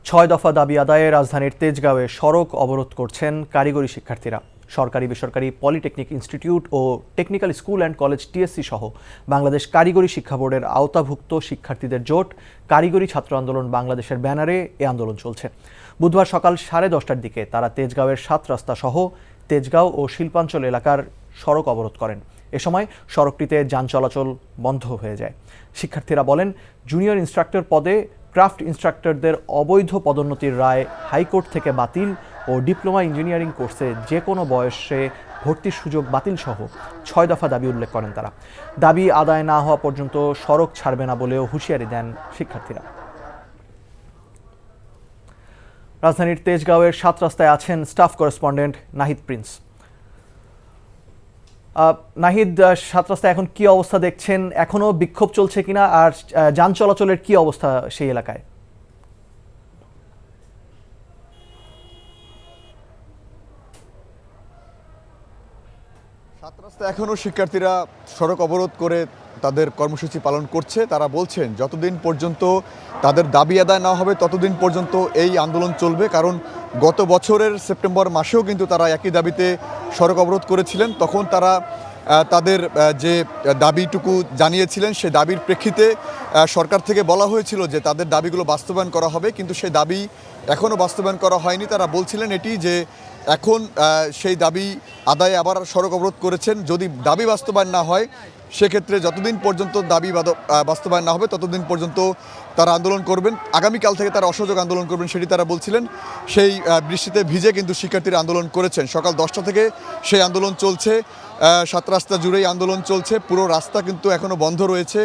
6 দফা দাবি আদায়ে রাজধানীর তেজগাঁওয়ে সড়ক অবরোধ করছেন কারিগরি শিক্ষার্থীরা। সরকারি বেসরকারি পলিটেকনিক ইনস্টিটিউট ও technical school and college TSC সহ বাংলাদেশ কারিগরি শিক্ষা বোর্ডের আওতাভুক্ত শিক্ষার্থীদের জোট কারিগরি ছাত্র আন্দোলন বাংলাদেশের ব্যানারে এ আন্দোলন চলছে। বুধবার সকাল 10:30টার দিকে তারা তেজগাঁওয়ের 7 রাস্তা সহ তেজগাঁও ও শিল্পাঞ্চল এলাকার সড়ক অবরোধ করেন। এ সময় সড়কটিতে যান চলাচল বন্ধ হয়ে যায়। শিক্ষার্থীরা বলেন, জুনিয়র ইনস্ট্রাক্টর পদে ক্রাফট ইনস্ট্রাক্টরদের অবৈধ পদোন্নতির রায় হাইকোর্ট থেকে বাতিল ও ডিপ্লোমা ইঞ্জিনিয়ারিং কোর্সে যে কোনো বয়সে ভর্তির সুযোগ বাতিল সহ 6 দফা দাবি উল্লেখ করেন তারা। দাবি আদায় না হওয়া পর্যন্ত সড়ক ছাড়বে না বলেও হুঁশিয়ারি দেন শিক্ষার্থীরা। রাজধানীর তেজগাঁওয়ের 7 রাস্তায় আছেন staff correspondent Nahid Prince. Nahid, 7 রাস্তায় এখন কি অবস্থা দেখছেন? এখনো বিক্ষোভ চলছে কিনা, আর যান চলাচলের কি অবস্থা সেই এলাকায়? সাত রাস্তায় এখনও শিক্ষার্থীরা সড়ক অবরোধ করে তাদের কর্মসূচি পালন করছে। তারা বলছেন যতদিন পর্যন্ত তাদের দাবি আদায় না হবে ততদিন পর্যন্ত এই আন্দোলন চলবে। কারণ গত বছরের সেপ্টেম্বর মাসেও কিন্তু তারা একই দাবিতে সড়ক অবরোধ করেছিলেন। তখন তারা তাদের যে দাবিটুকু জানিয়েছিলেন সে দাবির প্রেক্ষিতে সরকার থেকে বলা হয়েছিল যে তাদের দাবিগুলো বাস্তবায়ন করা হবে, কিন্তু সেই দাবি এখনও বাস্তবায়ন করা হয়নি। তারা বলছিলেন এটি যে এখন সেই দাবি আদায়ে আবার সড়ক অবরোধ করেছেন। যদি দাবি বাস্তবায়ন না হয় সেক্ষেত্রে যতদিন পর্যন্ত দাবি বাস্তবায়ন না হবে ততদিন পর্যন্ত তারা আন্দোলন করবেন। আগামীকাল থেকে তারা অসহযোগ আন্দোলন করবেন সেটি তারা বলছিলেন। সেই বৃষ্টিতে ভিজে কিন্তু শিক্ষার্থীরা আন্দোলন করেছেন। সকাল 10টা থেকে সেই আন্দোলন চলছে। 7 রাস্তা জুড়েই আন্দোলন চলছে। পুরো রাস্তা কিন্তু এখনও বন্ধ রয়েছে।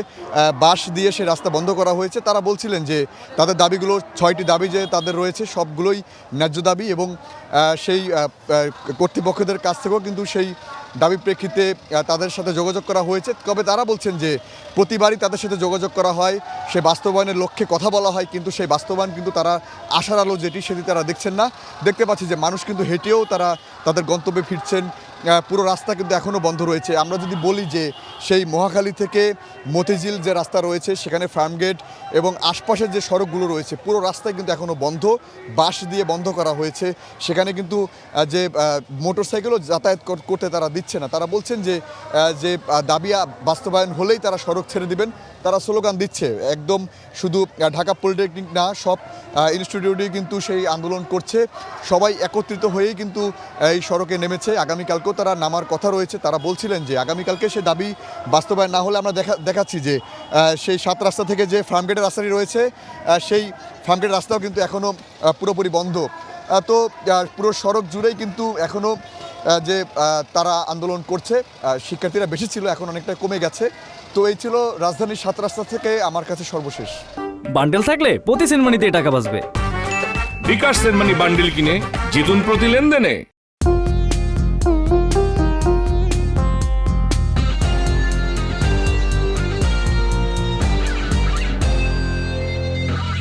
বাঁশ দিয়ে সেই রাস্তা বন্ধ করা হয়েছে। তারা বলছিলেন যে তাদের দাবিগুলো 6টি দাবি যে তাদের রয়েছে সবগুলোই ন্যায্য দাবি, এবং সেই কর্তৃপক্ষদের কাছ থেকেও কিন্তু সেই দাবি প্রেক্ষিতে তাদের সাথে যোগাযোগ করা হয়েছে। তবে তারা বলছেন যে প্রতিবারই তাদের সাথে যোগাযোগ করা হয়, সে বাস্তবায়নের লক্ষ্যে কথা বলা হয়, কিন্তু সেই বাস্তবায়ন কিন্তু তারা আশার আলো যেটি সেটি তারা দেখছেন না। দেখতে পাচ্ছি যে মানুষ কিন্তু হেঁটেও তারা তাদের গন্তব্যে ফিরছেন। পুরো রাস্তা কিন্তু এখনও বন্ধ রয়েছে। আমরা যদি বলি যে সেই মহাখালী থেকে মতিঝিল যে রাস্তা রয়েছে সেখানে ফার্মগেট এবং আশপাশের যে সড়কগুলো রয়েছে পুরো রাস্তায় কিন্তু এখনও বন্ধ, বাঁশ দিয়ে বন্ধ করা হয়েছে। সেখানে কিন্তু যে মোটরসাইকেলও যাতায়াত করতে তারা দিচ্ছে না। তারা বলছেন যে যে দাবি বাস্তবায়ন হলেই তারা সড়ক ছেড়ে দিবেন। তারা স্লোগান দিচ্ছে। একদম শুধু ঢাকা পলিটেকনিক না, সব ইনস্টিটিউটেই কিন্তু সেই আন্দোলন করছে। সবাই একত্রিত হয়েই কিন্তু এই সড়কে নেমেছে। আগামীকালকেও তারা নামার কথা রয়েছে। তারা বলছিলেন যে আগামীকালকে সে দাবি বাস্তবায়ন না হলে আমরা দেখাচ্ছি যে সেই 7 রাস্তা থেকে যে ফার্মগেটের রাস্তাটি রয়েছে সেই ফার্মগেট রাস্তাও কিন্তু এখনও পুরোপুরি বন্ধ। তো পুরো সড়ক জুড়েই কিন্তু এখনও যে তারা আন্দোলন করছে। শিক্ষার্থীরা বেশি ছিল, এখন অনেকটা কমে গেছে। তো এই ছিল রাজধানীর 7 রাস্তা থেকে আমার কাছে সর্বশেষ। বান্ডেল থাকলে প্রতি সেনমানিতে টাকা বাঁচবে। বিকাশ সেনমানি বান্ডেল কিনে জিতুন প্রতি লেনদেনে।